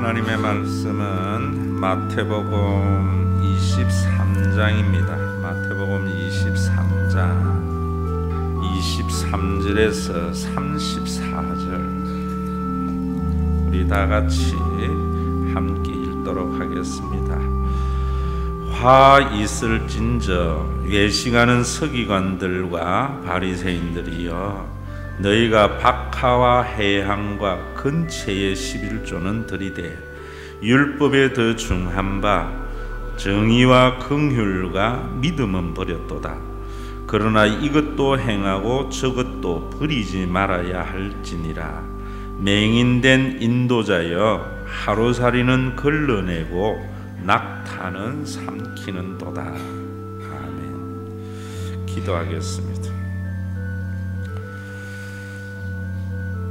하나님의 말씀은 마태복음 23장입니다. 마태복음 23장 23절에서 34절 우리 다 같이 함께 읽도록 하겠습니다. 화 있을진저 외식하는 서기관들과 바리새인들이여, 너희가 박하와 해향과 근체의 11조는 들이되 율법에 더 중한 바 정의와 긍휼과 믿음은 버렸도다. 그러나 이것도 행하고 저것도 버리지 말아야 할지니라. 맹인된 인도자여, 하루살이는 걸러내고 낙타는 삼키는도다. 아멘. 기도하겠습니다.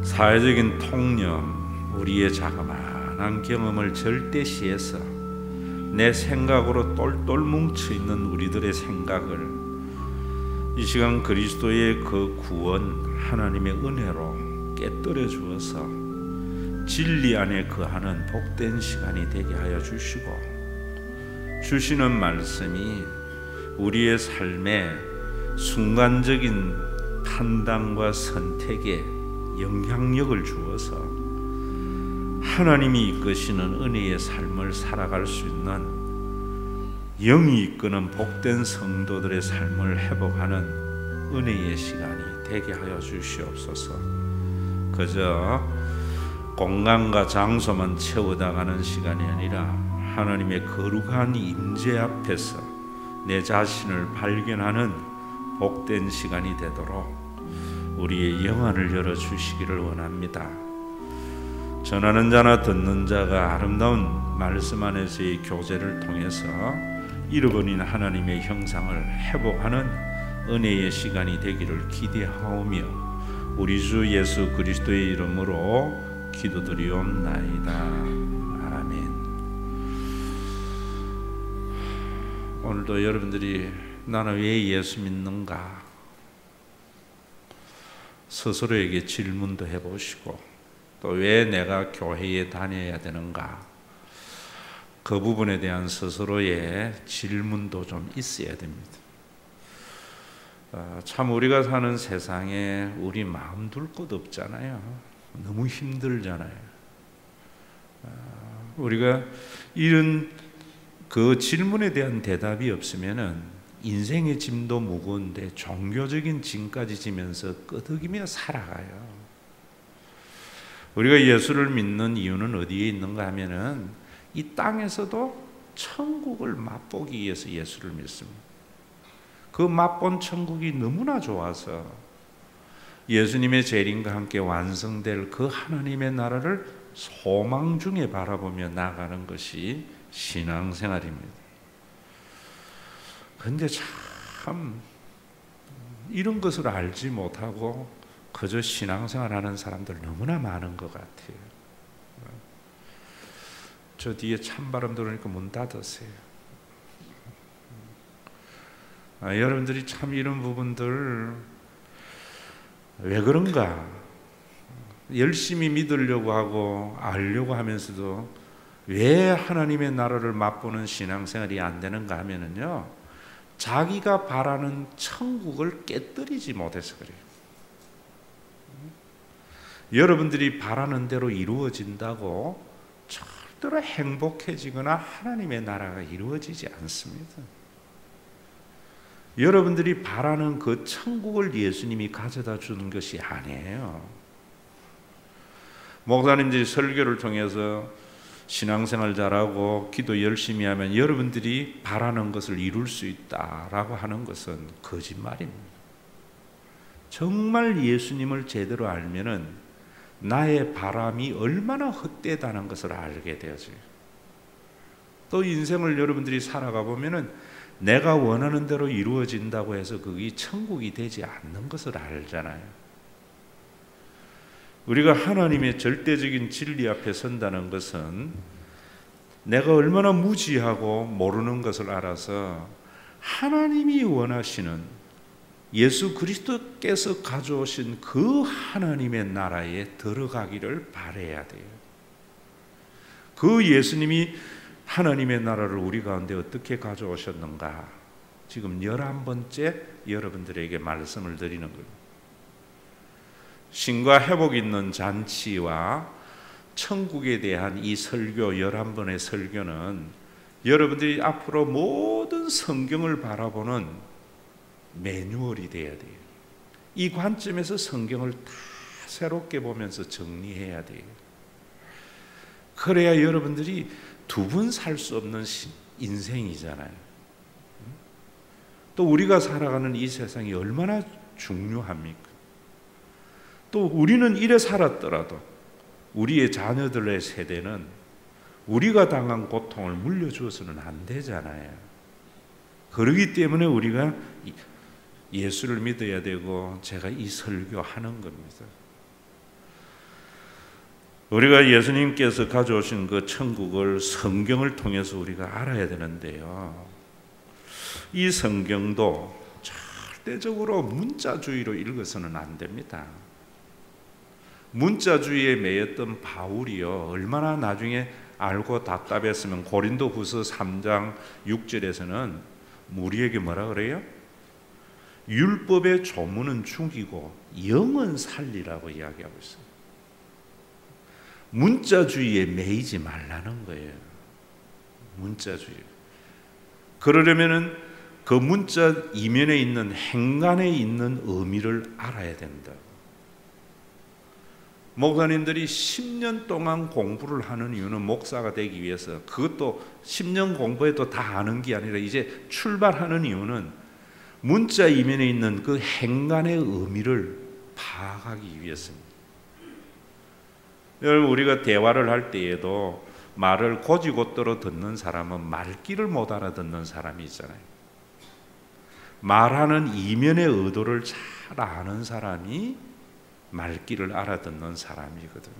사회적인 통념, 우리의 자그마한 경험을 절대시해서 내 생각으로 똘똘 뭉쳐있는 우리들의 생각을 이 시간 그리스도의 그 구원, 하나님의 은혜로 깨뜨려 주어서 진리 안에 거하는 복된 시간이 되게 하여 주시고, 주시는 말씀이 우리의 삶에 순간적인 판단과 선택에 영향력을 주어서 하나님이 이끄시는 은혜의 삶을 살아갈 수 있는, 영이 이끄는 복된 성도들의 삶을 회복하는 은혜의 시간이 되게 하여 주시옵소서. 그저 공간과 장소만 채워나가는 시간이 아니라 하나님의 거룩한 임재 앞에서 내 자신을 발견하는 복된 시간이 되도록 우리의 영안을 열어주시기를 원합니다. 전하는 자나 듣는 자가 아름다운 말씀 안에서의 교제를 통해서 잃어버린 하나님의 형상을 회복하는 은혜의 시간이 되기를 기대하오며, 우리 주 예수 그리스도의 이름으로 기도드리옵나이다. 아멘. 오늘도 여러분들이 나는 왜 예수 믿는가 스스로에게 질문도 해보시고, 또 왜 내가 교회에 다녀야 되는가, 그 부분에 대한 스스로의 질문도 좀 있어야 됩니다. 참 우리가 사는 세상에 우리 마음 둘 곳 없잖아요. 너무 힘들잖아요. 우리가 이런 그 질문에 대한 대답이 없으면은 인생의 짐도 무거운데 종교적인 짐까지 지면서 끄덕이며 살아가요. 우리가 예수를 믿는 이유는 어디에 있는가 하면은 이 땅에서도 천국을 맛보기 위해서 예수를 믿습니다. 그 맛본 천국이 너무나 좋아서 예수님의 재림과 함께 완성될 그 하나님의 나라를 소망 중에 바라보며 나아가는 것이 신앙생활입니다. 근데 참 이런 것을 알지 못하고 그저 신앙생활하는 사람들 너무나 많은 것 같아요. 저 뒤에 찬바람 들어오니까 문 닫으세요. 여러분들이 참 이런 부분들 왜 그런가? 열심히 믿으려고 하고 알려고 하면서도 왜 하나님의 나라를 맛보는 신앙생활이 안 되는가 하면은요, 자기가 바라는 천국을 깨뜨리지 못해서 그래요. 여러분들이 바라는 대로 이루어진다고 절대로 행복해지거나 하나님의 나라가 이루어지지 않습니다. 여러분들이 바라는 그 천국을 예수님이 가져다 주는 것이 아니에요. 목사님들이 설교를 통해서 신앙생활 잘하고 기도 열심히 하면 여러분들이 바라는 것을 이룰 수 있다라고 하는 것은 거짓말입니다. 정말 예수님을 제대로 알면은 나의 바람이 얼마나 헛되다는 것을 알게 되어져요. 또 인생을 여러분들이 살아가 보면은 내가 원하는 대로 이루어진다고 해서 그게 천국이 되지 않는 것을 알잖아요. 우리가 하나님의 절대적인 진리 앞에 선다는 것은 내가 얼마나 무지하고 모르는 것을 알아서 하나님이 원하시는 예수 그리스도께서 가져오신 그 하나님의 나라에 들어가기를 바라야 돼요. 그 예수님이 하나님의 나라를 우리 가운데 어떻게 가져오셨는가, 지금 11번째 여러분들에게 말씀을 드리는 거예요. 신과 회복 있는 잔치와 천국에 대한 이 설교 11번의 설교는 여러분들이 앞으로 모든 성경을 바라보는 매뉴얼이 돼야 돼요. 이 관점에서 성경을 다 새롭게 보면서 정리해야 돼요. 그래야 여러분들이 두 번 살 수 없는 인생이잖아요. 또 우리가 살아가는 이 세상이 얼마나 중요합니까? 또 우리는 이래 살았더라도 우리의 자녀들의 세대는 우리가 당한 고통을 물려주어서는 안 되잖아요. 그러기 때문에 우리가 예수를 믿어야 되고 제가 이 설교하는 겁니다. 우리가 예수님께서 가져오신 그 천국을 성경을 통해서 우리가 알아야 되는데요, 이 성경도 절대적으로 문자주의로 읽어서는 안 됩니다. 문자주의에 매였던 바울이요, 얼마나 나중에 알고 답답했으면 고린도후서 3장 6절에서는 우리에게 뭐라 그래요? 율법의 조문은 죽이고 영은 살리라고 이야기하고 있어요. 문자주의에 매이지 말라는 거예요. 문자주의. 그러려면은 그 문자 이면에 있는 행간에 있는 의미를 알아야 된다. 목사님들이 10년 동안 공부를 하는 이유는 목사가 되기 위해서, 그것도 10년 공부해도 다 아는 게 아니라 이제 출발하는 이유는 문자 이면에 있는 그 행간의 의미를 파악하기 위해서입니다. 여러분, 우리가 대화를 할 때에도 말을 곧이곧대로 듣는 사람은 말귀를 못 알아듣는 사람이 있잖아요. 말하는 이면의 의도를 잘 아는 사람이 말귀를 알아듣는 사람이거든요.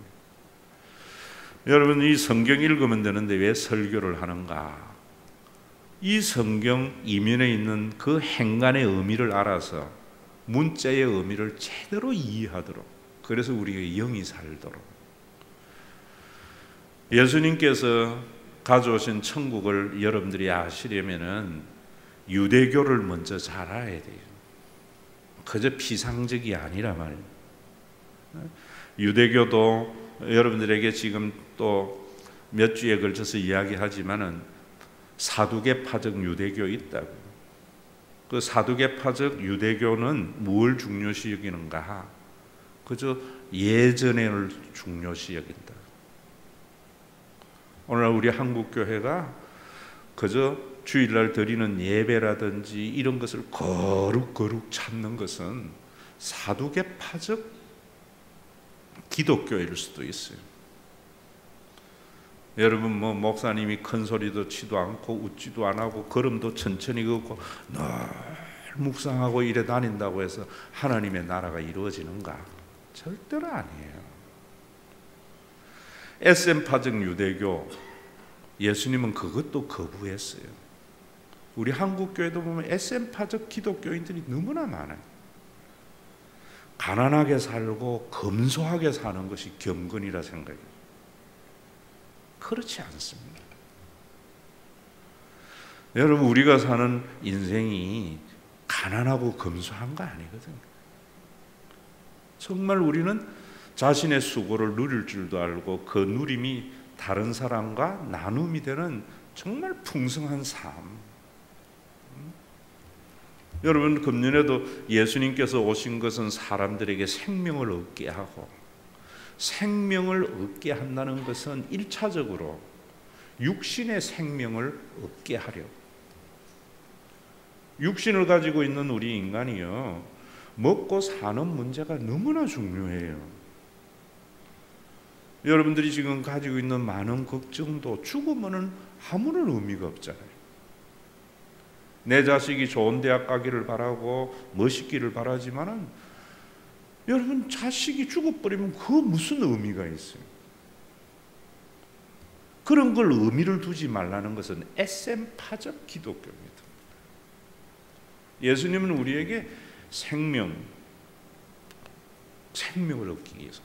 여러분, 이 성경 읽으면 되는데 왜 설교를 하는가? 이 성경 이면에 있는 그 행간의 의미를 알아서 문자의 의미를 제대로 이해하도록, 그래서 우리가 영이 살도록. 예수님께서 가져오신 천국을 여러분들이 아시려면은 유대교를 먼저 잘 알아야 돼요. 그저 피상적이 아니라 말이에요. 유대교도 여러분들에게 지금 또 몇 주에 걸쳐서 이야기하지만은 사두개파적 유대교 있다고. 그 사두개파적 유대교는 뭘 중요시 여기는가? 그저 예전에를 중요시 여긴다. 오늘 우리 한국교회가 그저 주일날 드리는 예배라든지 이런 것을 거룩거룩 찾는 것은 사두개파적 기독교일 수도 있어요. 여러분, 목사님이 큰 소리도 치도 않고 웃지도 안 하고 걸음도 천천히 걷고 늘 묵상하고 이래 다닌다고 해서 하나님의 나라가 이루어지는가? 절대로 아니에요. SM파적 유대교, 예수님은 그것도 거부했어요. 우리 한국교회도 보면 SM파적 기독교인들이 너무나 많아요. 가난하게 살고 검소하게 사는 것이 경건이라 생각해요. 그렇지 않습니다. 여러분, 우리가 사는 인생이 가난하고 검소한 거 아니거든요. 정말 우리는 자신의 수고를 누릴 줄도 알고 그 누림이 다른 사람과 나눔이 되는 정말 풍성한 삶. 여러분, 금년에도 예수님께서 오신 것은 사람들에게 생명을 얻게 하고, 생명을 얻게 한다는 것은 1차적으로 육신의 생명을 얻게 하려고. 육신을 가지고 있는 우리 인간이요, 먹고 사는 문제가 너무나 중요해요. 여러분들이 지금 가지고 있는 많은 걱정도 죽으면은 아무런 의미가 없잖아요. 내 자식이 좋은 대학 가기를 바라고 멋있기를 바라지만은 여러분, 자식이 죽어버리면 그 무슨 의미가 있어요? 그런 걸 의미를 두지 말라는 것은 SM파적 기독교입니다. 예수님은 우리에게 생명을 얻기 위해서,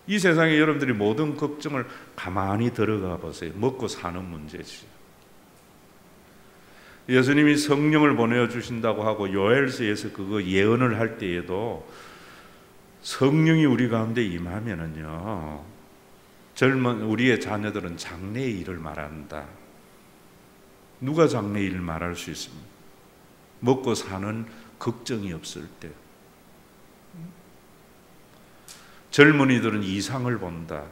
이 세상에 여러분들이 모든 걱정을 가만히 들어가 보세요. 먹고 사는 문제지. 예수님이 성령을 보내주신다고 하고 요엘서에서 그거 예언을 할 때에도 성령이 우리 가운데 임하면은요, 젊은 우리의 자녀들은 장래의 일을 말한다. 누가 장래의 일을 말할 수 있습니까? 먹고 사는 걱정이 없을 때. 젊은이들은 이상을 본다.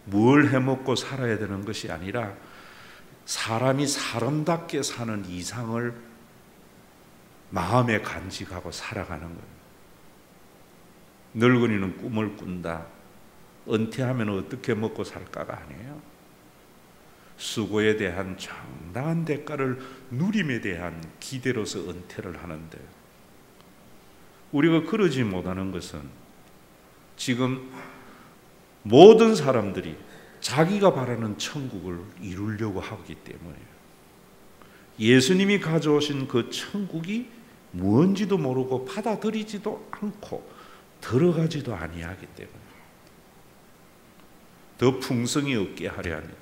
뭘 해먹고 살아야 되는 것이 아니라 사람이 사람답게 사는 이상을 마음에 간직하고 살아가는 거예요. 늙은이는 꿈을 꾼다. 은퇴하면 어떻게 먹고 살까가 아니에요. 수고에 대한 정당한 대가를 누림에 대한 기대로서 은퇴를 하는데, 우리가 그러지 못하는 것은 지금 모든 사람들이 자기가 바라는 천국을 이루려고 하기 때문이에요. 예수님이 가져오신 그 천국이 무언지도 모르고 받아들이지도 않고 들어가지도 아니하기 때문에 더 풍성이 없게 하려 합니다.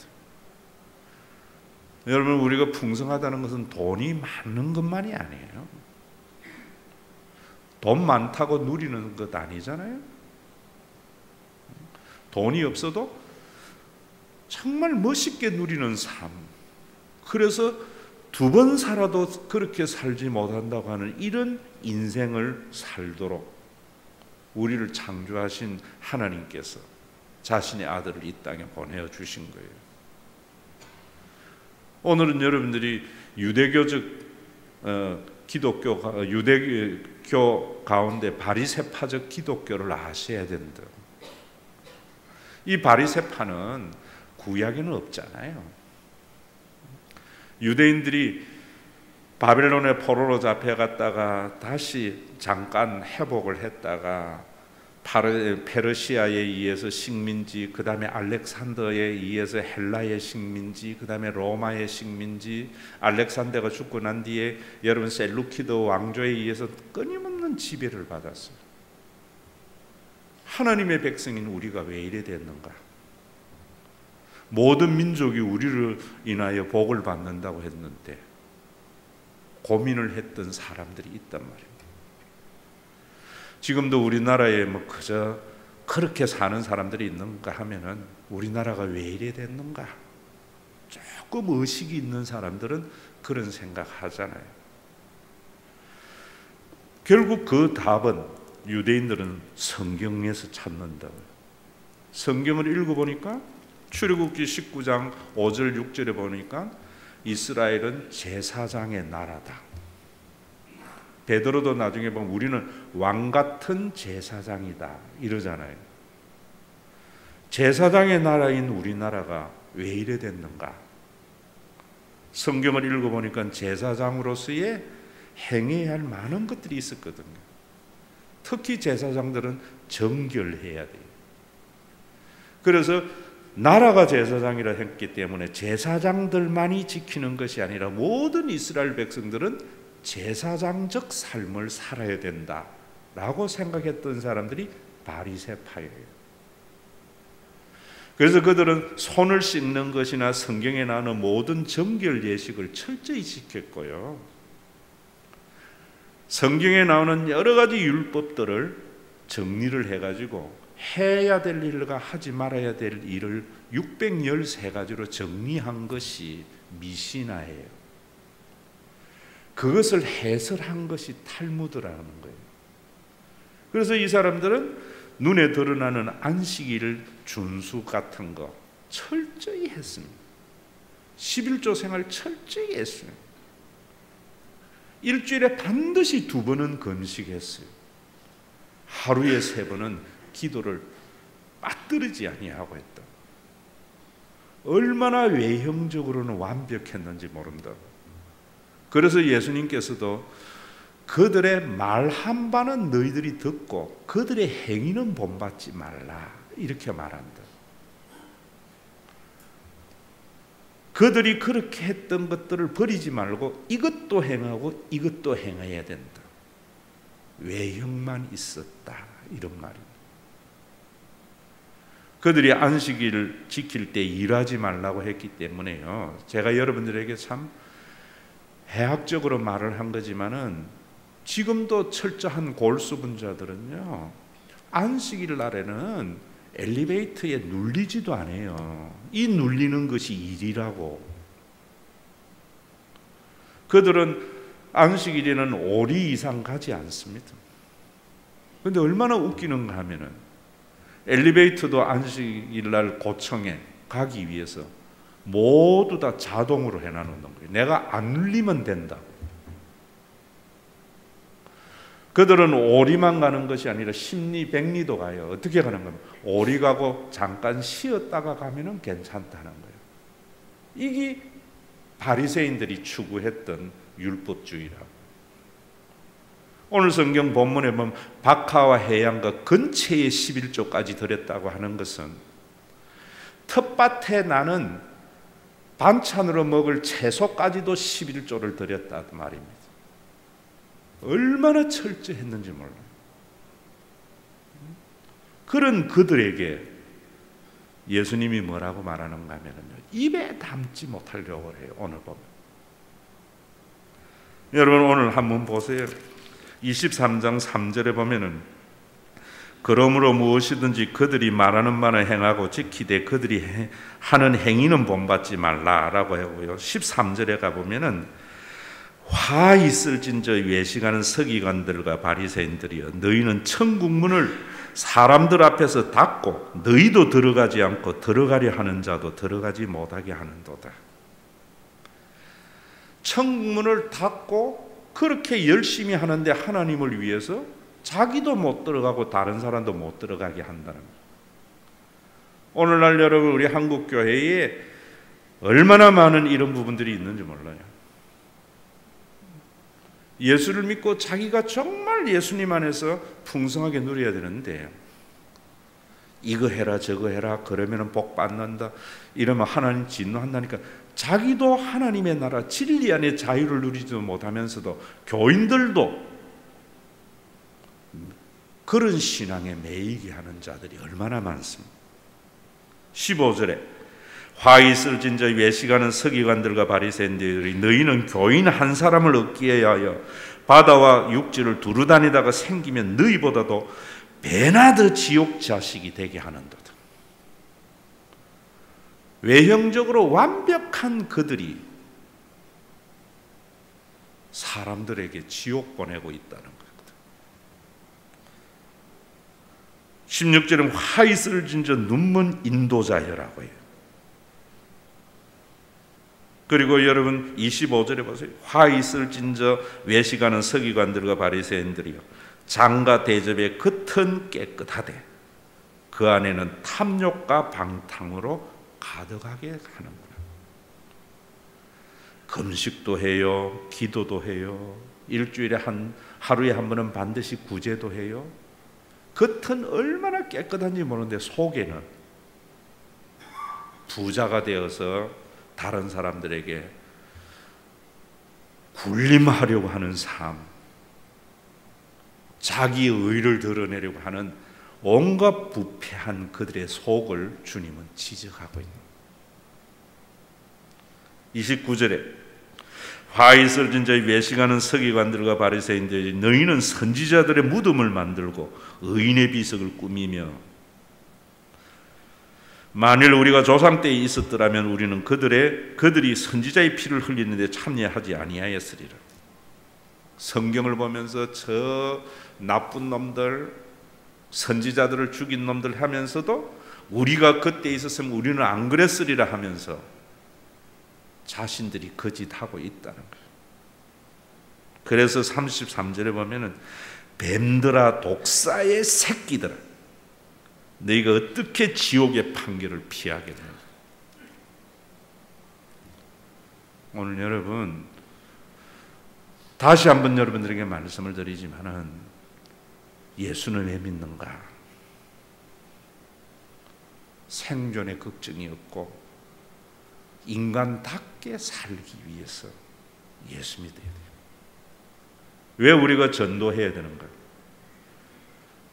여러분, 우리가 풍성하다는 것은 돈이 많은 것만이 아니에요. 돈 많다고 누리는 것 아니잖아요. 돈이 없어도 정말 멋있게 누리는 삶, 그래서 두 번 살아도 그렇게 살지 못한다고 하는 이런 인생을 살도록 우리를 창조하신 하나님께서 자신의 아들을 이 땅에 보내주신 거예요. 오늘은 여러분들이 유대교적 유대교 가운데 바리새파적 기독교를 아셔야 된다. 이 바리새파는 구약에는 없잖아요. 유대인들이 바벨론의 포로로 잡혀갔다가 다시 잠깐 회복을 했다가 페르시아에 의해서 식민지, 그 다음에 알렉산더에 의해서 헬라의 식민지, 그 다음에 로마의 식민지, 알렉산더가 죽고 난 뒤에 여러분 셀루키드 왕조에 의해서 끊임없는 지배를 받았어요. 하나님의 백성인 우리가 왜 이래 됐는가? 모든 민족이 우리를 인하여 복을 받는다고 했는데 고민을 했던 사람들이 있단 말입니다. 지금도 우리나라에 뭐 그저 그렇게 사는 사람들이 있는가 하면은 우리나라가 왜 이래 됐는가? 조금 의식이 있는 사람들은 그런 생각하잖아요. 결국 그 답은 유대인들은 성경에서 찾는다고요. 성경을 읽어보니까 출애굽기 19장 5절 6절에 보니까 이스라엘은 제사장의 나라다. 베드로도 나중에 보면 우리는 왕 같은 제사장이다 이러잖아요. 제사장의 나라인 우리나라가 왜 이래 됐는가? 성경을 읽어보니까 제사장으로서의 행해야 할 많은 것들이 있었거든요. 특히 제사장들은 정결해야 돼요. 그래서 나라가 제사장이라 했기 때문에 제사장들만이 지키는 것이 아니라 모든 이스라엘 백성들은 제사장적 삶을 살아야 된다라고 생각했던 사람들이 바리새파예요. 그래서 그들은 손을 씻는 것이나 성경에 나오는 모든 정결 예식을 철저히 지켰고요. 성경에 나오는 여러 가지 율법들을 정리를 해가지고 해야 될 일과 하지 말아야 될 일을 613가지로 정리한 것이 미시나예요. 그것을 해설한 것이 탈무드라는 거예요. 그래서 이 사람들은 눈에 드러나는 안식일 준수 같은 거 철저히 했습니다. 11조 생활 철저히 했어요. 일주일에 반드시 2번은 금식했어요. 하루에 3번은 기도를 빠뜨리지 아니하고 했다. 얼마나 외형적으로는 완벽했는지 모른다. 그래서 예수님께서도 그들의 말 한마디는 너희들이 듣고 그들의 행위는 본받지 말라 이렇게 말한다. 그들이 그렇게 했던 것들을 버리지 말고 이것도 행하고 이것도 행해야 된다. 외형만 있었다 이런 말입니다. 그들이 안식일을 지킬 때 일하지 말라고 했기 때문에요. 제가 여러분들에게 참 해학적으로 말을 한 거지만은 지금도 철저한 골수분자들은요, 안식일 날에는 엘리베이터에 눌리지도 않아요. 이 눌리는 것이 일이라고. 그들은 안식일에는 5리 이상 가지 않습니다. 그런데 얼마나 웃기는가 하면은 엘리베이터도 안식일 날 고청에 가기 위해서 모두 다 자동으로 해놔놓는 거예요. 내가 안 눌리면 된다. 그들은 오리만 가는 것이 아니라 십리, 백리도 가요. 어떻게 가는 겁니까? 오리 가고 잠깐 쉬었다가 가면은 괜찮다는 거예요. 이게 바리새인들이 추구했던 율법주의라고. 오늘 성경 본문에 보면 박하와 해양과 근처에 11조까지 드렸다고 하는 것은 텃밭에 나는 반찬으로 먹을 채소까지도 11조를 드렸다 말입니다. 얼마나 철저했는지 몰라요. 그런 그들에게 예수님이 뭐라고 말하는가 하면요, 입에 담지 못하려고 해요. 오늘 보면 여러분 오늘 한번 보세요. 23장 3절에 보면은 그러므로 무엇이든지 그들이 말하는 바는 행하고 지키되 그들이 하는 행위는 본받지 말라라고 하고요. 13절에 가보면은 화 있을진저 외식하는 서기관들과 바리새인들이여 너희는 천국 문을 사람들 앞에서 닫고 너희도 들어가지 않고 들어가려 하는 자도 들어가지 못하게 하는도다. 천국 문을 닫고 그렇게 열심히 하는데 하나님을 위해서 자기도 못 들어가고 다른 사람도 못 들어가게 한다는 거예요. 오늘날 여러분 우리 한국 교회에 얼마나 많은 이런 부분들이 있는지 몰라요. 예수를 믿고 자기가 정말 예수님 안에서 풍성하게 누려야 되는데 이거 해라 저거 해라 그러면 복 받는다 이러면 하나님 진노한다니까 자기도 하나님의 나라 진리 안에 자유를 누리지도 못하면서도 교인들도 그런 신앙에 매이게 하는 자들이 얼마나 많습니까? 15절에 화 있을진저 외식하는 서기관들과 바리새인들이 너희는 교인 한 사람을 얻기 위하여 바다와 육지를 두루 다니다가 생기면 너희보다도 배나 더 지옥 자식이 되게 하는도다. 외형적으로 완벽한 그들이 사람들에게 지옥 보내고 있다는 거예요. 16절은 화 있을진저 눈먼 인도자여라고 해요. 그리고 여러분 25절에 보세요. 화 있을진저 외식하는 서기관들과 바리새인들이요 장과 대접의 겉은 깨끗하되 그 안에는 탐욕과 방탕으로 가득하게 하는구나. 금식도 해요, 기도도 해요, 일주일에 하루에 한 번은 반드시 구제도 해요. 겉은 얼마나 깨끗한지 모르는데 속에는 부자가 되어서 다른 사람들에게 군림하려고 하는 삶, 자기의 의를 드러내려고 하는 온갖 부패한 그들의 속을 주님은 지적하고 있는 거예요. 29절에 화 있을진저 외식하는 서기관들과 바리새인들이 너희는 선지자들의 무덤을 만들고 의인의 비석을 꾸미며 만일 우리가 조상 때에 있었더라면 우리는 그들이 선지자의 피를 흘리는데 참여하지 아니하였으리라. 성경을 보면서 저 나쁜 놈들, 선지자들을 죽인 놈들 하면서도 우리가 그때 있었으면 우리는 안 그랬으리라 하면서 자신들이 거짓하고 있다는 거예요. 그래서 33절에 보면은 뱀들아 독사의 새끼들아 너희가 어떻게 지옥의 판결을 피하게 되는가. 오늘 여러분 다시 한번 여러분들에게 말씀을 드리지만은 예수는 왜 믿는가? 생존의 걱정이 없고 인간답게 살기 위해서 예수 믿어야 돼요. 왜 우리가 전도해야 되는가?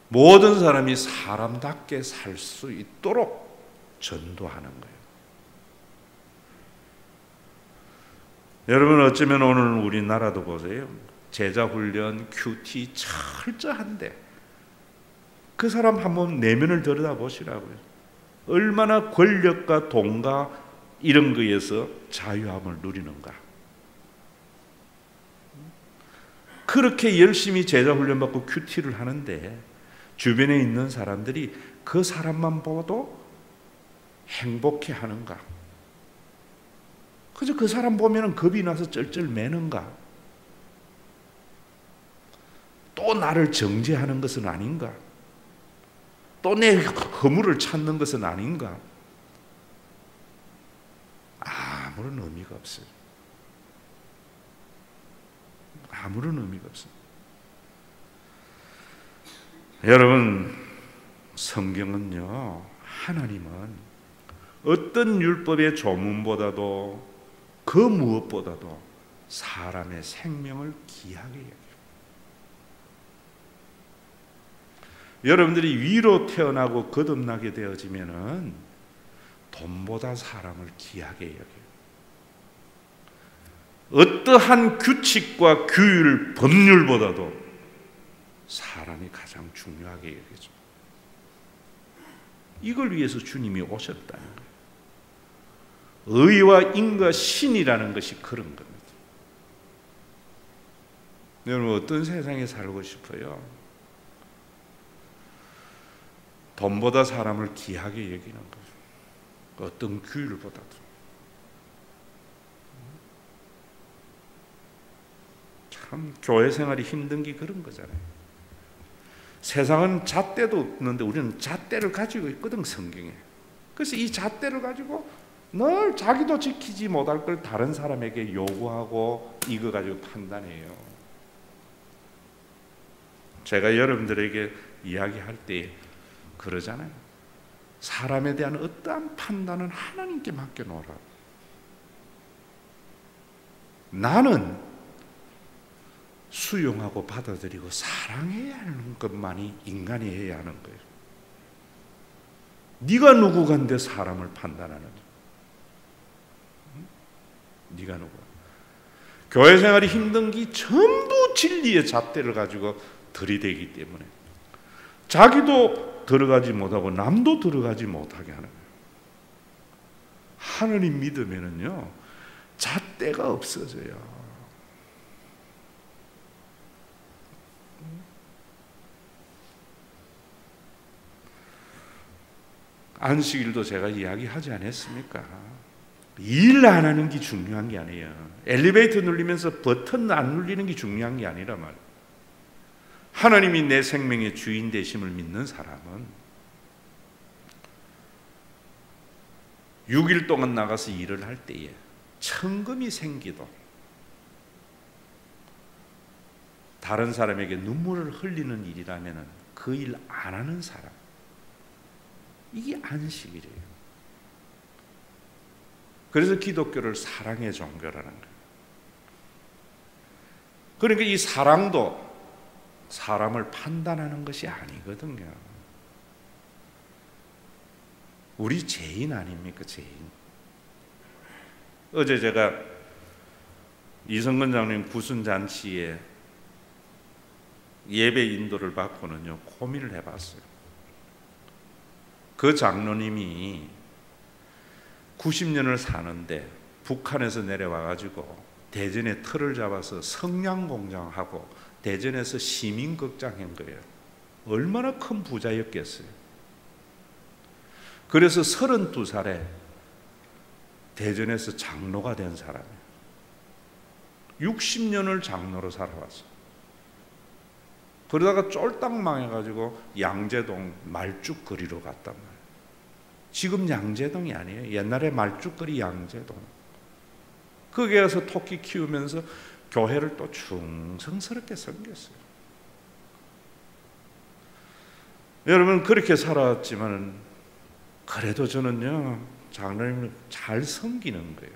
모든 사람이 사람답게 살 수 있도록 전도하는 거예요. 여러분, 어쩌면 오늘 우리나라도 보세요. 제자훈련, 큐티 철저한데 그 사람 한번 내면을 들여다보시라고요. 얼마나 권력과 돈과 이런 거에서 자유함을 누리는가. 그렇게 열심히 제자훈련 받고 큐티를 하는데 주변에 있는 사람들이 그 사람만 보도 행복해 하는가? 그저 그 사람 보면 겁이 나서 쩔쩔 매는가? 또 나를 정죄하는 것은 아닌가? 또 내 허물을 찾는 것은 아닌가? 아무런 의미가 없어요. 아무런 의미가 없어요. 여러분, 성경은요, 하나님은 어떤 율법의 조문보다도 그 무엇보다도 사람의 생명을 귀하게 여겨요. 여러분들이 위로 태어나고 거듭나게 되어지면은 돈보다 사람을 귀하게 여겨요. 어떠한 규칙과 규율, 법률보다도 사람이 가장 중요하게 여겨져. 이걸 위해서 주님이 오셨다는 거예요. 의와 인과 신이라는 것이 그런 겁니다. 여러분, 어떤 세상에 살고 싶어요? 돈보다 사람을 귀하게 여기는 거예요. 어떤 규율보다도. 참 교회 생활이 힘든 게 그런 거잖아요. 세상은 잣대도 없는데 우리는 잣대를 가지고 있거든, 성경에. 그래서 이 잣대를 가지고 늘 자기도 지키지 못할 걸 다른 사람에게 요구하고 이거 가지고 판단해요. 제가 여러분들에게 이야기할 때 그러잖아요. 사람에 대한 어떠한 판단은 하나님께 맡겨놓으라. 나는 수용하고 받아들이고 사랑해야 하는 것만이 인간이 해야 하는 거예요. 네가 누구간데 사람을 판단하느냐? 네가 누구야? 교회 생활이 힘든 게 전부 진리의 잣대를 가지고 들이대기 때문에 자기도 들어가지 못하고 남도 들어가지 못하게 하는 거예요. 하나님 믿으면은요, 잣대가 없어져요. 안식일도 제가 이야기하지 않았습니까? 일 안 하는 게 중요한 게 아니에요. 엘리베이터 눌리면서 버튼 안 눌리는 게 중요한 게 아니라 말이에요. 하나님이 내 생명의 주인 되심을 믿는 사람은 6일 동안 나가서 일을 할 때에 천금이 생기도 다른 사람에게 눈물을 흘리는 일이라면 그 일 안 하는 사람, 이게 안식일이에요. 그래서 기독교를 사랑의 종교라는 거예요. 그러니까 이 사랑도 사람을 판단하는 것이 아니거든요. 우리 죄인 아닙니까? 죄인. 어제 제가 이성근 장로님 구순잔치에 예배 인도를 받고는요, 고민을 해봤어요. 그 장로님이 90년을 사는데 북한에서 내려와가지고 대전에 틀을 잡아서 성냥공장하고 대전에서 시민극장 한 거예요. 얼마나 큰 부자였겠어요. 그래서 32살에 대전에서 장로가 된 사람이에요. 60년을 장로로 살아왔어요. 그러다가 쫄딱 망해가지고 양재동 말죽거리로 갔단 말이에요. 지금 양재동이 아니에요. 옛날에 말죽거리 양재동. 거기에 가서 토끼 키우면서 교회를 또 충성스럽게 섬겼어요. 여러분, 그렇게 살아왔지만 그래도 저는요, 장로님을 잘 섬기는 거예요.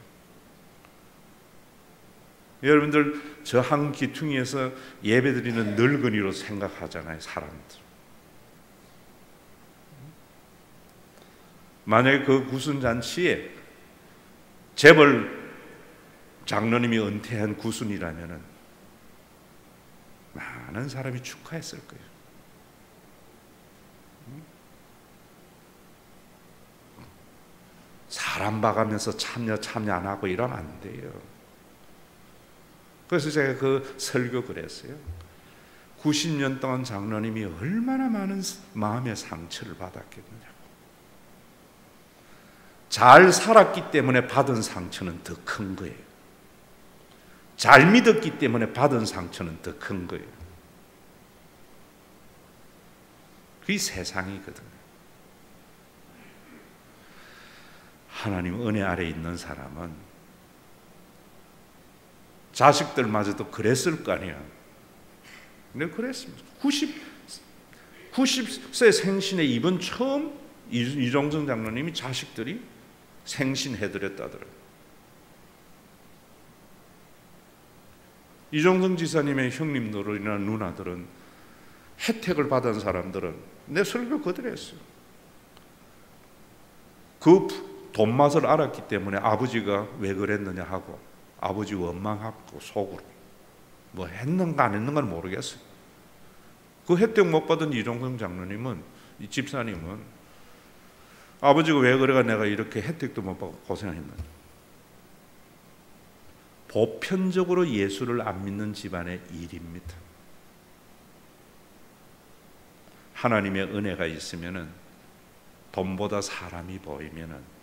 여러분들, 저 한 기퉁이에서 예배드리는 늙은이로 생각하잖아요, 사람들. 만약에 그 구순잔치에 재벌 장로님이 은퇴한 구순이라면 많은 사람이 축하했을 거예요. 사람 봐가면서 참여 안 하고 이러면 안 돼요. 그래서 제가 그 설교 그랬어요. 90년 동안 장로님이 얼마나 많은 마음의 상처를 받았겠느냐고. 잘 살았기 때문에 받은 상처는 더 큰 거예요. 잘 믿었기 때문에 받은 상처는 더 큰 거예요. 그게 세상이거든요. 하나님 은혜 아래 있는 사람은 자식들마저도 그랬을 거 아니야. 근데 그랬습니다. 90세 생신에 이번 처음 이종성 장로님이 자식들이 생신해드렸다더라고요. 이종성 지사님의 형님들이나 누나들은 혜택을 받은 사람들은 내 설교 그대로 했어요. 그 돈 맛을 알았기 때문에 아버지가 왜 그랬느냐 하고 아버지 원망하고 속으로 뭐 했는가 안 했는가는 모르겠어요. 그 혜택 못 받은 이종성 장로님은, 이 집사님은 아버지가 왜 그래가 내가 이렇게 혜택도 못 받고 고생했느냐. 보편적으로 예수를 안 믿는 집안의 일입니다. 하나님의 은혜가 있으면은 돈보다 사람이 보이면은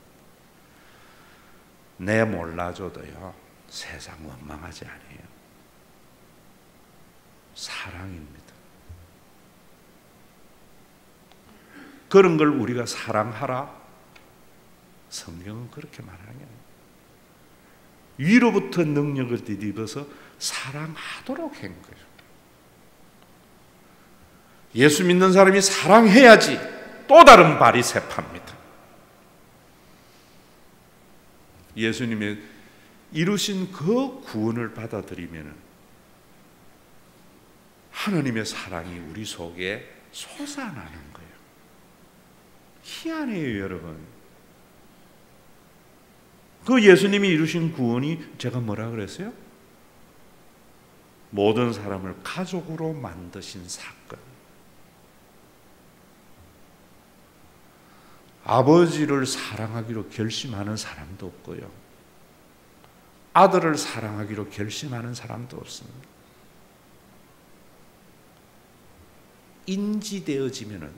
내 몰라줘도요 세상 원망하지 않아요. 사랑입니다. 그런 걸 우리가 사랑하라. 성경은 그렇게 말하는 거예요. 위로부터 능력을 뒤집어서 사랑하도록 한 거예요. 예수 믿는 사람이 사랑해야지 또 다른 바리새파입니다. 예수님의 이루신 그 구원을 받아들이면 하나님의 사랑이 우리 속에 솟아나는 거예요. 희한해요, 여러분. 그 예수님이 이루신 구원이 제가 뭐라 그랬어요? 모든 사람을 가족으로 만드신 사건. 아버지를 사랑하기로 결심하는 사람도 없고요. 아들을 사랑하기로 결심하는 사람도 없습니다. 인지되어지면은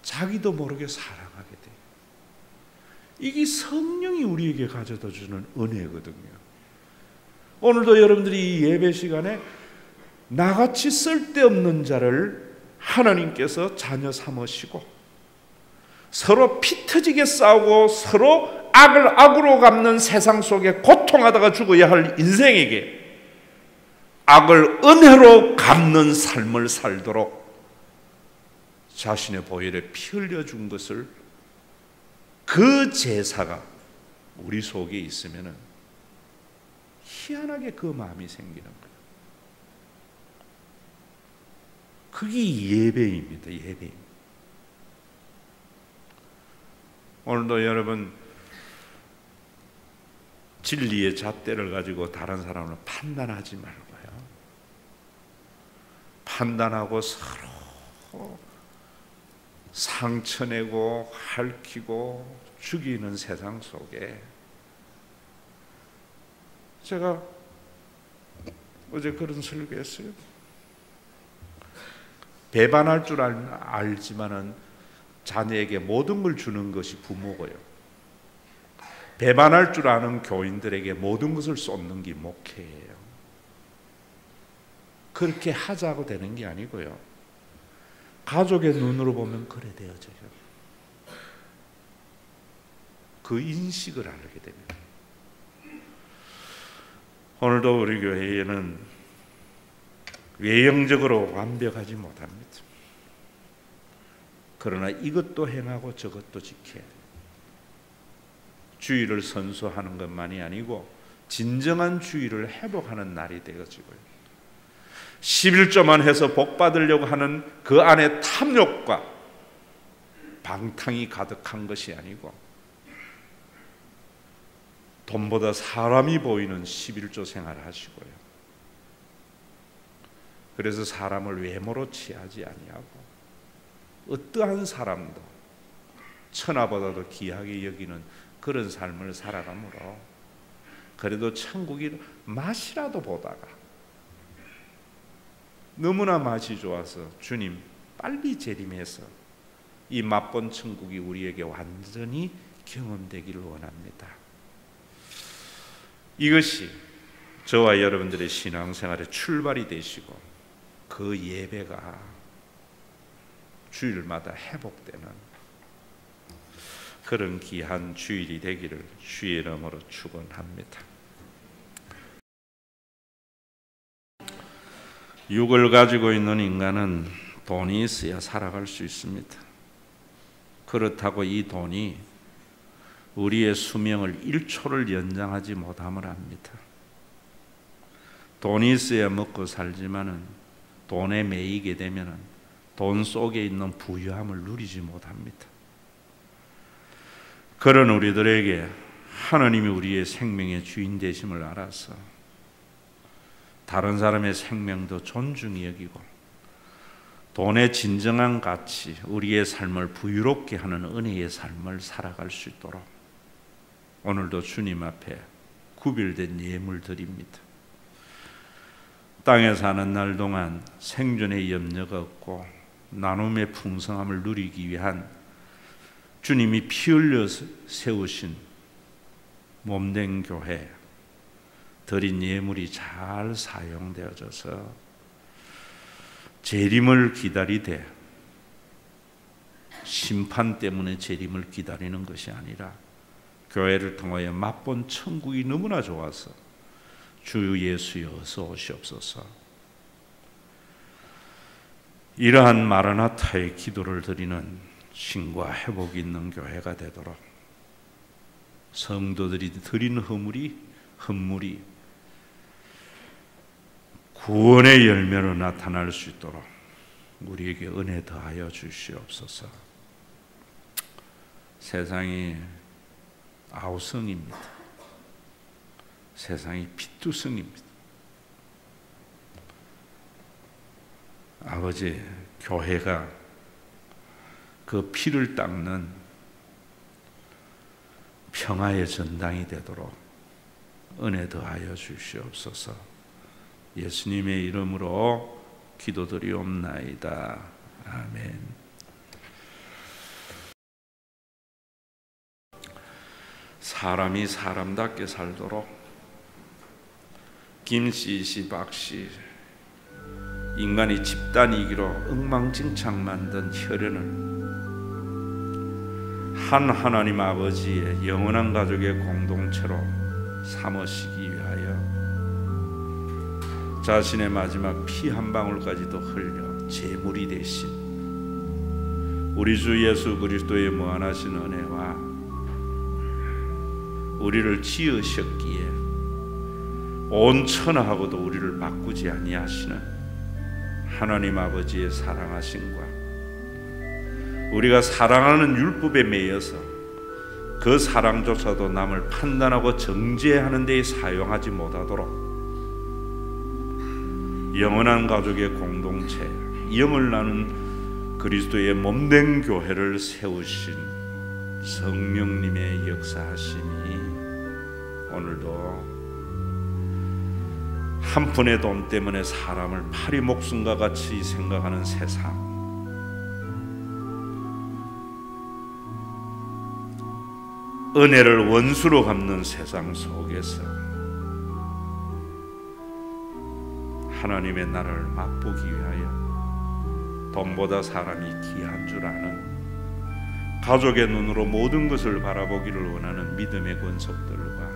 자기도 모르게 사랑하게 돼요. 이게 성령이 우리에게 가져다 주는 은혜거든요. 오늘도 여러분들이 이 예배 시간에 나같이 쓸데없는 자를 하나님께서 자녀 삼으시고 서로 피 터지게 싸우고 서로 악을 악으로 갚는 세상 속에 고통하다가 죽어야 할 인생에게 악을 은혜로 갚는 삶을 살도록 자신의 보혈에 피 흘려준 것을, 그 제사가 우리 속에 있으면 희한하게 그 마음이 생기는 거예요. 그게 예배입니다. 예배입니다. 오늘도 여러분 진리의 잣대를 가지고 다른 사람을 판단하지 말고요. 판단하고 서로 상처내고 핥히고 죽이는 세상 속에 제가 어제 그런 설교했어요. 배반할 줄 알지만은 자녀에게 모든 걸 주는 것이 부모고요. 배반할 줄 아는 교인들에게 모든 것을 쏟는 게 목회예요. 그렇게 하자고 되는 게 아니고요. 가족의 눈으로 보면 그래 되어져요. 그 인식을 알게 됩니다. 오늘도 우리 교회에는 외형적으로 완벽하지 못합니다. 그러나 이것도 행하고 저것도 지켜야 돼요. 주의를 선수하는 것만이 아니고 진정한 주의를 회복하는 날이 되어지고요. 11조만 해서 복 받으려고 하는 그 안에 탐욕과 방탕이 가득한 것이 아니고 돈보다 사람이 보이는 11조 생활을 하시고요. 그래서 사람을 외모로 취하지 아니하고 어떠한 사람도 천하보다도 귀하게 여기는 그런 삶을 살아가므로 그래도 천국이 맛이라도 보다가 너무나 맛이 좋아서 주님 빨리 재림해서 이 맛본 천국이 우리에게 완전히 경험되기를 원합니다. 이것이 저와 여러분들의 신앙생활의 출발이 되시고 그 예배가 주일마다 회복되는 그런 귀한 주일이 되기를 주의 이름으로 축원합니다. 육을 가지고 있는 인간은 돈이 있어야 살아갈 수 있습니다. 그렇다고 이 돈이 우리의 수명을 1초를 연장하지 못함을 압니다. 돈이 있어야 먹고 살지만은 돈에 매이게 되면은 돈 속에 있는 부유함을 누리지 못합니다. 그런 우리들에게 하나님이 우리의 생명의 주인 되심을 알아서 다른 사람의 생명도 존중히 여기고 돈의 진정한 가치, 우리의 삶을 부유롭게 하는 은혜의 삶을 살아갈 수 있도록 오늘도 주님 앞에 구별된 예물 드립니다. 땅에 사는 날 동안 생존의 염려가 없고 나눔의 풍성함을 누리기 위한 주님이 피 흘려 세우신 몸된 교회 드린 예물이 잘 사용되어져서 재림을 기다리되 심판 때문에 재림을 기다리는 것이 아니라 교회를 통하여 맛본 천국이 너무나 좋아서 주 예수여 어서 오시옵소서. 이러한 마라나타의 기도를 드리는 신과 회복이 있는 교회가 되도록 성도들이 드리는 헌물이 구원의 열매로 나타날 수 있도록 우리에게 은혜 더하여 주시옵소서. 세상이 아우성입니다. 세상이 피투성입니다. 아버지, 교회가 그 피를 닦는 평화의 전당이 되도록 은혜 더하여 주시옵소서. 예수님의 이름으로 기도드리옵나이다. 아멘. 사람이 사람답게 살도록 김씨, 박씨, 인간이 집단이기로 엉망진창 만든 혈연을 한 하나님 아버지의 영원한 가족의 공동체로 삼으시기 위하여 자신의 마지막 피 한 방울까지도 흘려 제물이 되신 우리 주 예수 그리스도의 무한하신 은혜와 우리를 지으셨기에 온 천하하고도 우리를 바꾸지 아니하시는 하나님 아버지의 사랑하심과 우리가 사랑하는 율법에 매여서 그 사랑조차도 남을 판단하고 정죄하는 데 사용하지 못하도록 영원한 가족의 공동체, 영을 나눈 그리스도의 몸된 교회를 세우신 성령님의 역사하심이 오늘도 한 푼의 돈 때문에 사람을 파리 목숨과 같이 생각하는 세상, 은혜를 원수로 갚는 세상 속에서 하나님의 나라를 맛보기 위하여 돈보다 사람이 귀한 줄 아는 가족의 눈으로 모든 것을 바라보기를 원하는 믿음의 권속들과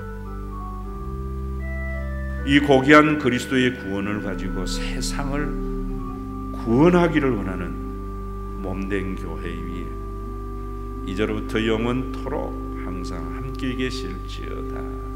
이 고귀한 그리스도의 구원을 가지고 세상을 구원하기를 원하는 몸된 교회 위에 이제로부터 영원토록 항상 함께 계실지어다.